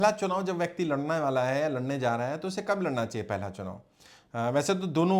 पहला चुनाव जब व्यक्ति लड़ने वाला है या लड़ने जा रहा है तो उसे कब लड़ना चाहिए पहला चुनाव? वैसे तो दोनों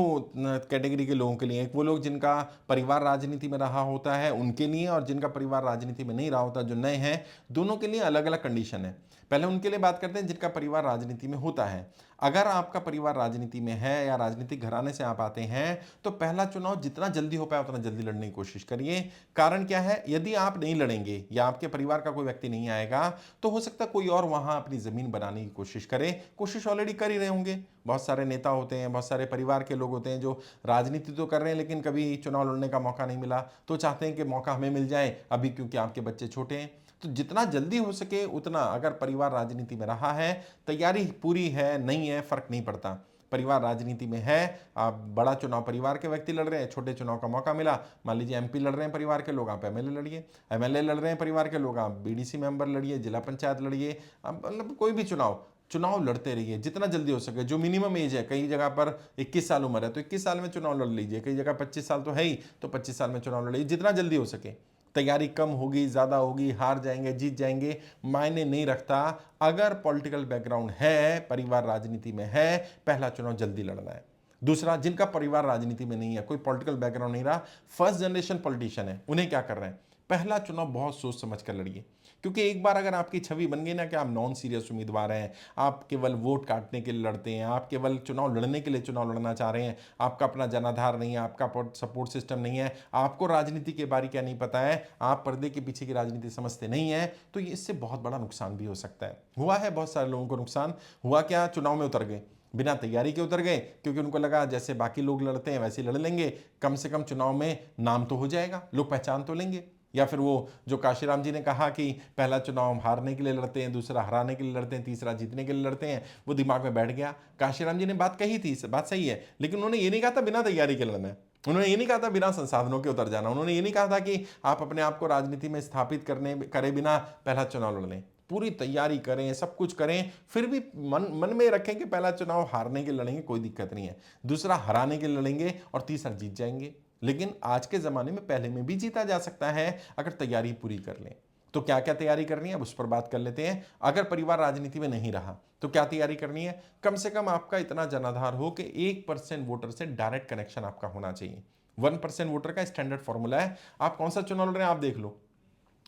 कैटेगरी के लोगों के लिए, एक वो लोग जिनका परिवार राजनीति में रहा होता है उनके लिए, और जिनका परिवार राजनीति में नहीं रहा होता जो नए हैं, दोनों के लिए अलग अलग कंडीशन है। पहले उनके लिए बात करते हैं जिनका परिवार राजनीति में होता है। अगर आपका परिवार राजनीति में है या राजनीतिक घराने से आप आते हैं तो पहला चुनाव जितना जल्दी हो पाए उतना जल्दी लड़ने की कोशिश करिए। कारण क्या है, यदि आप नहीं लड़ेंगे या आपके परिवार का कोई व्यक्ति नहीं आएगा तो हो सकता है कोई और वहां अपनी जमीन बनाने की कोशिश करे। कोशिश ऑलरेडी कर ही रहे होंगे, बहुत सारे नेता होते हैं, बहुत सारे परिवार के लोग होते हैं जो राजनीति तो कर रहे हैं लेकिन कभी चुनाव लड़ने का मौका नहीं मिला, तो चाहते हैं कि मौका हमें मिल जाए अभी क्योंकि आपके बच्चे छोटे हैं। तो जितना जल्दी हो सके उतना, अगर परिवार राजनीति में रहा है, तैयारी पूरी है नहीं है फर्क नहीं पड़ता, परिवार राजनीति में है, आप बड़ा चुनाव परिवार के व्यक्ति लड़ रहे हैं, छोटे चुनाव का मौका मिला, मान लीजिए एमपी लड़ रहे हैं परिवार के लोग, आप एमएलए लड़िए, एमएलए लड़ रहे हैं परिवार के लोग, आप बीडीसी मेंबर लड़िए, जिला पंचायत लड़िए, आप मतलब कोई भी चुनाव लड़ते रहिए जितना जल्दी हो सके। जो मिनिमम एज है, कई जगह पर 21 साल उम्र है तो 21 साल में चुनाव लड़ लीजिए, कई जगह 25 साल तो है ही तो 25 साल में चुनाव लड़ लीजिए, जितना जल्दी हो सके। तैयारी कम होगी ज़्यादा होगी, हार जाएंगे जीत जाएंगे मायने नहीं रखता। अगर पॉलिटिकल बैकग्राउंड है, परिवार राजनीति में है, पहला चुनाव जल्दी लड़ना है। दूसरा, जिनका परिवार राजनीति में नहीं है, कोई पॉलिटिकल बैकग्राउंड नहीं रहा, फर्स्ट जनरेशन पॉलिटिशियन है, उन्हें क्या कर रहे हैं, पहला चुनाव बहुत सोच समझ कर लड़िए। क्योंकि एक बार अगर आपकी छवि बन गई ना कि आप नॉन सीरियस उम्मीदवार हैं, आप केवल वोट काटने के लिए लड़ते हैं, आप केवल चुनाव लड़ने के लिए चुनाव लड़ना चाह रहे हैं, आपका अपना जनाधार नहीं है, आपका सपोर्ट सिस्टम नहीं है, आपको राजनीति के बारे क्या नहीं पता है, आप पर्दे के पीछे की राजनीति समझते नहीं है, तो इससे बहुत बड़ा नुकसान भी हो सकता है। हुआ है बहुत सारे लोगों को नुकसान। हुआ क्या, चुनाव में उतर गए, बिना तैयारी के उतर गए, क्योंकि उनको लगा जैसे बाकी लोग लड़ते हैं वैसे ही लड़ लेंगे, कम से कम चुनाव में नाम तो हो जाएगा, लोग पहचान तो लेंगे। या फिर वो जो काशीराम जी ने कहा कि पहला चुनाव हम हारने के लिए लड़ते हैं, दूसरा हराने के लिए लड़ते हैं, तीसरा जीतने के लिए लड़ते हैं, वो दिमाग में बैठ गया। काशीराम जी ने बात कही थी, बात सही है, लेकिन उन्होंने ये नहीं कहा था बिना तैयारी के लड़ना है, उन्होंने ये नहीं कहा था बिना संसाधनों के उतर जाना, उन्होंने ये नहीं कहा था कि आप अपने आप को राजनीति में स्थापित करे बिना पहला चुनाव लड़ लें। पूरी तैयारी करें, सब कुछ करें, फिर भी मन में रखें कि पहला चुनाव हारने के लड़ेंगे, कोई दिक्कत नहीं है, दूसरा हराने के लड़ेंगे और तीसरा जीत जाएंगे। लेकिन आज के ज़माने में पहले में भी जीता जा सकता है अगर तैयारी पूरी कर लें। तो क्या क्या तैयारी करनी है अब उस पर बात कर लेते हैं। अगर परिवार राजनीति में नहीं रहा तो क्या तैयारी करनी है, कम से कम आपका इतना जनाधार हो कि 1% वोटर से डायरेक्ट कनेक्शन आपका होना चाहिए। 1% वोटर का स्टैंडर्ड फॉर्मूला है। आप कौन सा चुनाव लड़ रहे हैं आप देख लो,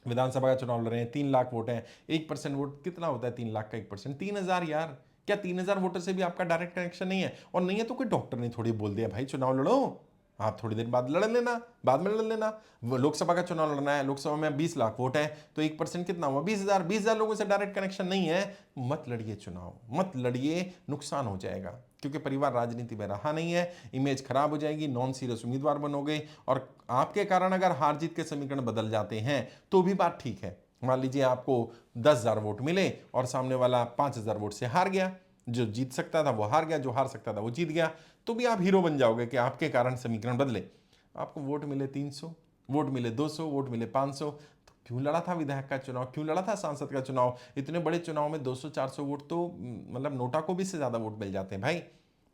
विधानसभा का चुनाव लड़ रहे हैं, 3 लाख वोट हैं, 1% वोट कितना होता है, 3 लाख का 1%, 3,000 यार। क्या 3,000 वोटर से भी आपका डायरेक्ट कनेक्शन नहीं है? और नहीं है तो कोई डॉक्टर ने थोड़ी बोल दिया भाई चुनाव लड़ो, आप थोड़ी देर बाद लड़ लेना, बाद में लड़ लेना। वो लोकसभा का चुनाव लड़ना है, लोकसभा में 20 लाख वोट है तो 1% कितना हुआ, 20,000 लोगों से डायरेक्ट कनेक्शन नहीं है, मत लड़िए चुनाव, मत लड़िए, नुकसान हो जाएगा। क्योंकि परिवार राजनीति में रहा नहीं है, इमेज खराब हो जाएगी, नॉन सीरियस उम्मीदवार बनोगे, और आपके कारण अगर हार जीत के समीकरण बदल जाते हैं तो भी बात ठीक है। मान लीजिए आपको 10,000 वोट मिले और सामने वाला 5,000 वोट से हार गया, जो जीत सकता था वो हार गया, जो हार सकता था वो जीत गया, तो भी आप हीरो बन जाओगे कि आपके कारण समीकरण बदले। आपको वोट मिले 300, वोट मिले 200, वोट मिले 500, तो क्यों लड़ा था विधायक का चुनाव, क्यों लड़ा था सांसद का चुनाव? इतने बड़े चुनाव में 200-400 वोट तो मतलब नोटा को भी से ज़्यादा वोट मिल जाते हैं भाई।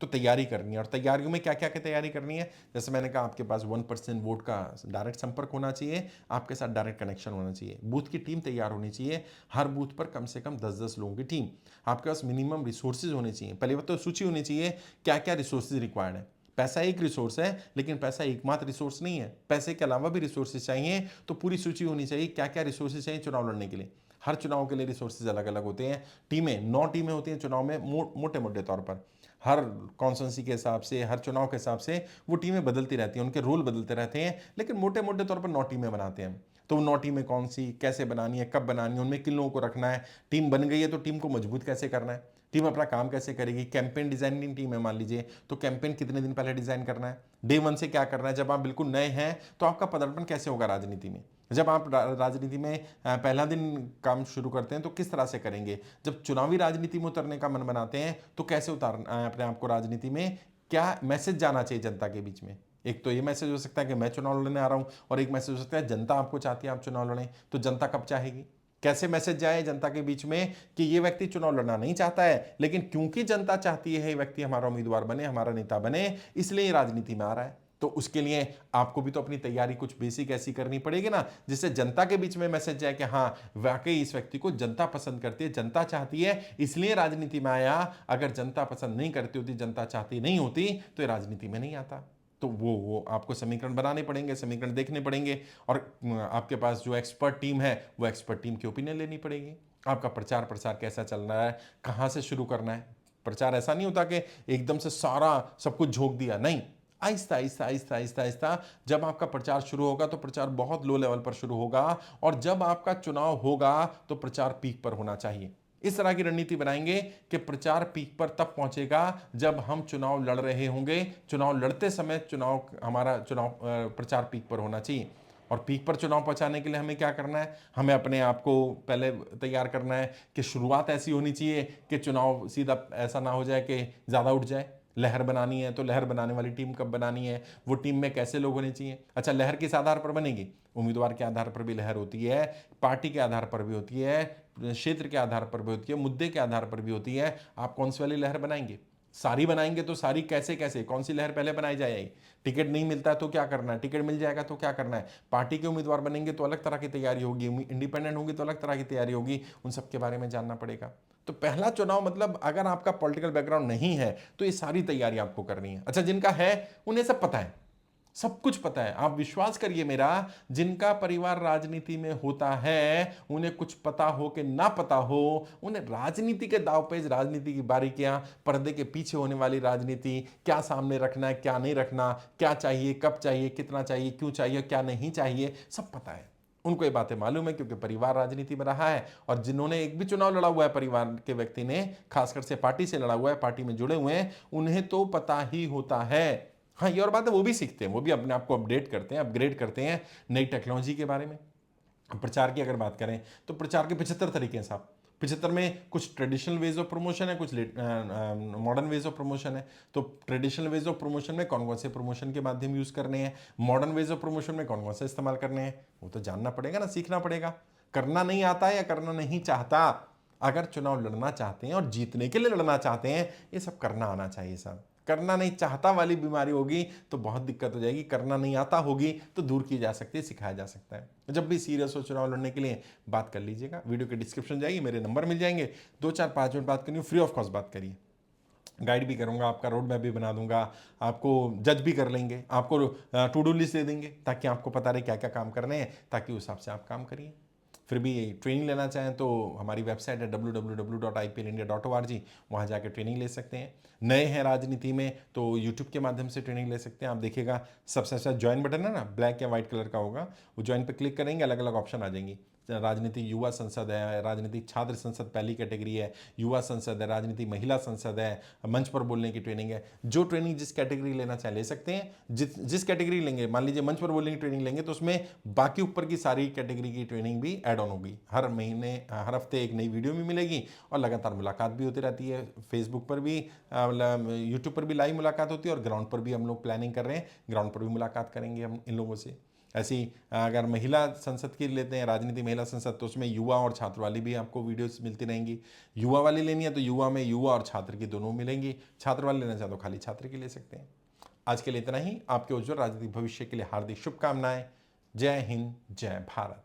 तो तैयारी करनी है, और तैयारियों में क्या क्या की तैयारी करनी है, जैसे मैंने कहा आपके पास 1% वोट का डायरेक्ट संपर्क होना चाहिए, आपके साथ डायरेक्ट कनेक्शन होना चाहिए, बूथ की टीम तैयार होनी चाहिए, हर बूथ पर कम से कम 10-10 लोगों की टीम, आपके पास मिनिमम रिसोर्सेज होने चाहिए। पहले बात तो सूची होनी चाहिए क्या क्या रिसोर्सेज रिक्वायर्ड है। पैसा एक रिसोर्स है लेकिन पैसा एकमात्र रिसोर्स नहीं है, पैसे के अलावा भी रिसोर्सेज चाहिए, तो पूरी सूची होनी चाहिए क्या क्या रिसोर्सेज चाहिए चुनाव लड़ने के लिए। हर चुनाव के लिए रिसोर्सेज अलग अलग होते हैं। टीमें 9 टीमें होती हैं चुनाव में, मोटे मोटे तौर पर हर कॉन्स्टिट्यूंसी के हिसाब से, हर चुनाव के हिसाब से वो टीमें बदलती रहती हैं, उनके रूल बदलते रहते हैं, लेकिन मोटे मोटे तौर पर 9 टीमें बनाते हैं। तो वो 9 टीमें कौन सी, कैसे बनानी है, कब बनानी है, उनमें किन लोगों को रखना है, टीम बन गई है तो टीम को मजबूत कैसे करना है, टीम अपना काम कैसे करेगी, कैंपेन डिजाइनिंग टीम है मान लीजिए, तो कैंपेन कितने दिन पहले डिजाइन करना है, डे 1 से क्या करना है, जब आप बिल्कुल नए हैं तो आपका पदार्पण कैसे होगा राजनीति में, जब आप राजनीति में पहला दिन काम शुरू करते हैं तो किस तरह से करेंगे, जब चुनावी राजनीति में उतरने का मन बनाते हैं तो कैसे उतारना है अपने आप को राजनीति में, क्या मैसेज जाना चाहिए जनता के बीच में। एक तो ये मैसेज हो सकता है कि मैं चुनाव लड़ने आ रहा हूं, और एक मैसेज हो सकता है जनता आपको चाहती है आप चुनाव लड़ें, तो जनता कब चाहेगी, कैसे मैसेज जाए जनता के बीच में कि ये व्यक्ति चुनाव लड़ना नहीं चाहता है, लेकिन क्योंकि जनता चाहती है ये व्यक्ति हमारा उम्मीदवार बने, हमारा नेता बने, इसलिए राजनीति में आ रहा है। तो उसके लिए आपको भी तो अपनी तैयारी कुछ बेसिक ऐसी करनी पड़ेगी ना, जिससे जनता के बीच में मैसेज जाए कि हाँ वाकई इस व्यक्ति को जनता पसंद करती है, जनता चाहती है, इसलिए राजनीति में आया। अगर जनता पसंद नहीं करती होती, जनता चाहती नहीं होती, तो ये राजनीति में नहीं आता। तो वो आपको समीकरण बनाने पड़ेंगे, समीकरण देखने पड़ेंगे, और आपके पास जो एक्सपर्ट टीम है वो एक्सपर्ट टीम की ओपिनियन लेनी पड़ेगी। आपका प्रचार प्रसार कैसा चल रहा है, कहाँ से शुरू करना है। प्रचार ऐसा नहीं होता कि एकदम से सारा सब कुछ झोंक दिया, नहीं, आहिस्ता आहिस्ता आहिस्ता आहिस्ता आहिस्ता। जब आपका प्रचार शुरू होगा तो प्रचार बहुत लो लेवल पर शुरू होगा, और जब आपका चुनाव होगा तो प्रचार पीक पर होना चाहिए। इस तरह की रणनीति बनाएंगे कि प्रचार पीक पर तब पहुंचेगा जब हम चुनाव लड़ रहे होंगे। चुनाव लड़ते समय हमारा चुनाव प्रचार पीक पर होना चाहिए। और पीक पर चुनाव पहुंचाने के लिए हमें क्या करना है, हमें अपने आप को पहले तैयार करना है कि शुरुआत ऐसी होनी चाहिए कि चुनाव सीधा ऐसा ना हो जाए कि ज़्यादा उठ जाए। लहर बनानी है तो लहर बनाने वाली टीम कब बनानी है, वो टीम में कैसे लोग होने चाहिए। अच्छा, लहर किस आधार पर बनेगी, उम्मीदवार के आधार पर भी लहर होती है, पार्टी के आधार पर भी होती है, क्षेत्र के आधार पर भी होती है, मुद्दे के आधार पर भी होती है। आप कौन सी वाली लहर बनाएंगे, सारी बनाएंगे तो सारी कैसे कैसे, कौन सी लहर पहले बनाई जाएगी। टिकट नहीं मिलता है तो क्या करना है, टिकट मिल जाएगा तो क्या करना है। पार्टी के उम्मीदवार बनेंगे तो अलग तरह की तैयारी होगी, इंडिपेंडेंट होंगे तो अलग तरह की तैयारी होगी, उन सब के बारे में जानना पड़ेगा। तो पहला चुनाव मतलब अगर आपका पॉलिटिकल बैकग्राउंड नहीं है तो ये सारी तैयारी आपको करनी है। अच्छा, जिनका है उन्हें सब पता है, सब कुछ पता है। आप विश्वास करिए मेरा, जिनका परिवार राजनीति में होता है उन्हें कुछ पता हो कि ना पता हो, उन्हें राजनीति के दावपेच, राजनीति की बारीकियां, पर्दे के पीछे होने वाली राजनीति, क्या सामने रखना है क्या नहीं रखना, क्या चाहिए कब चाहिए कितना चाहिए क्यों चाहिए क्या नहीं चाहिए, सब पता है। उनको ये बातें मालूम है क्योंकि परिवार राजनीति में रहा है। और जिन्होंने एक भी चुनाव लड़ा हुआ है परिवार के व्यक्ति ने, खासकर से पार्टी से लड़ा हुआ है, पार्टी में जुड़े हुए हैं, उन्हें तो पता ही होता है। हाँ, ये और बात है, वो भी सीखते हैं, वो भी अपने आप को अपडेट करते हैं, अपग्रेड करते हैं नई टेक्नोलॉजी के बारे में। प्रचार की अगर बात करें तो प्रचार के 75 तरीके हैं साहब। 75 में कुछ ट्रेडिशनल वेज ऑफ प्रमोशन है, कुछ मॉडर्न वेज ऑफ प्रमोशन है। तो ट्रेडिशनल वेज ऑफ प्रमोशन में कौन कौन से प्रमोशन के माध्यम यूज करने हैं, मॉडर्न वेज ऑफ प्रमोशन में कौन कौन से इस्तेमाल करने हैं, वो तो जानना पड़ेगा ना, सीखना पड़ेगा। करना नहीं आता है या करना नहीं चाहता, अगर चुनाव लड़ना चाहते हैं और जीतने के लिए लड़ना चाहते हैं, ये सब करना आना चाहिए साहब। करना नहीं चाहता वाली बीमारी होगी तो बहुत दिक्कत हो जाएगी, करना नहीं आता होगी तो दूर की जा सकती है, सिखाया जा सकता है। जब भी सीरियस हो चुनाव लड़ने के लिए बात कर लीजिएगा, वीडियो के डिस्क्रिप्शन जाइए, मेरे नंबर मिल जाएंगे, 2 4 5 मिनट बात करनी, फ्री ऑफ कॉस्ट बात करिए। गाइड भी करूंगा, आपका रोड मैप भी बना दूंगा, आपको जज भी कर लेंगे, आपको टू डू लिस्ट दे देंगे ताकि आपको पता रहे क्या क्या काम करने हैं, ताकि उस हिसाब से आप काम करिए। फिर भी ट्रेनिंग लेना चाहें तो हमारी वेबसाइट है www.iplindia.org, वहाँ जाकर ट्रेनिंग ले सकते हैं। नए हैं राजनीति में तो यूट्यूब के माध्यम से ट्रेनिंग ले सकते हैं। आप देखिएगा सबसे अच्छा ज्वाइन बटन है ना, ब्लैक या वाइट कलर का होगा, वो ज्वाइन पे क्लिक करेंगे, अलग अलग ऑप्शन आ जाएंगी। राजनीतिक युवा संसद है, राजनीतिक छात्र संसद पहली कैटेगरी है, युवा संसद है, राजनीतिक महिला संसद है, मंच पर बोलने की ट्रेनिंग है। जो ट्रेनिंग जिस कैटेगरी लेना चाहे ले सकते हैं। जिस कैटेगरी लेंगे, मान लीजिए मंच पर बोलने की ट्रेनिंग लेंगे तो उसमें बाकी ऊपर की सारी कैटेगरी की ट्रेनिंग भी ऐड ऑन होगी। हर महीने हर हफ्ते एक नई वीडियो भी मिलेगी और लगातार मुलाकात भी होती रहती है। फेसबुक पर भी, यूट्यूब पर भी लाइव मुलाकात होती है, और ग्राउंड पर भी हम लोग प्लानिंग कर रहे हैं, ग्राउंड पर भी मुलाकात करेंगे हम इन लोगों से। ऐसी अगर महिला संसद की लेते हैं, राजनीति महिला संसद, तो उसमें युवा और छात्र वाली भी आपको वीडियोस मिलती रहेंगी। युवा वाली लेनी है तो युवा में युवा और छात्र की दोनों मिलेंगी, छात्र वाली लेना चाहे तो खाली छात्र की ले सकते हैं। आज के लिए इतना ही। आपके उज्जवल राजनीतिक भविष्य के लिए हार्दिक शुभकामनाएं। जय हिंद, जय भारत।